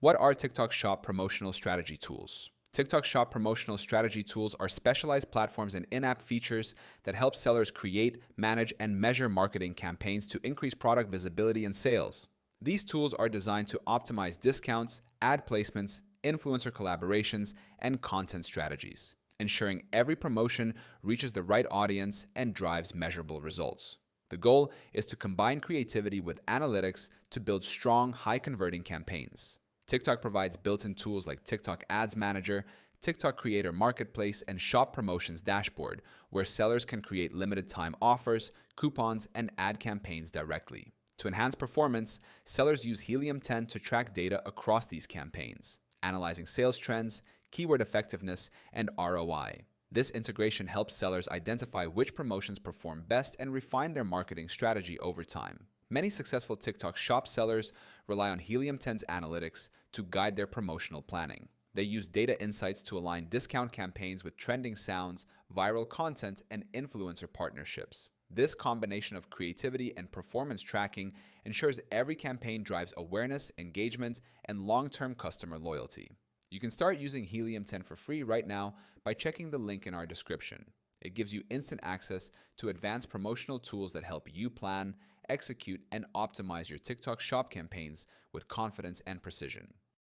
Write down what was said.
What are TikTok Shop promotional strategy tools? TikTok Shop promotional strategy tools are specialized platforms and in-app features that help sellers create, manage, and measure marketing campaigns to increase product visibility and sales. These tools are designed to optimize discounts, ad placements, influencer collaborations, and content strategies, ensuring every promotion reaches the right audience and drives measurable results. The goal is to combine creativity with analytics to build strong, high-converting campaigns. TikTok provides built-in tools like TikTok Ads Manager, TikTok Creator Marketplace, and Shop Promotions Dashboard, where sellers can create limited-time offers, coupons, and ad campaigns directly. To enhance performance, sellers use Helium 10 to track data across these campaigns, analyzing sales trends, keyword effectiveness, and ROI. This integration helps sellers identify which promotions perform best and refine their marketing strategy over time. Many successful TikTok Shop sellers rely on Helium 10's analytics to guide their promotional planning. They use data insights to align discount campaigns with trending sounds, viral content, and influencer partnerships. This combination of creativity and performance tracking ensures every campaign drives awareness, engagement, and long-term customer loyalty. You can start using Helium 10 for free right now by checking the link in our description. It gives you instant access to advanced promotional tools that help you plan, execute, and optimize your TikTok Shop campaigns with confidence and precision.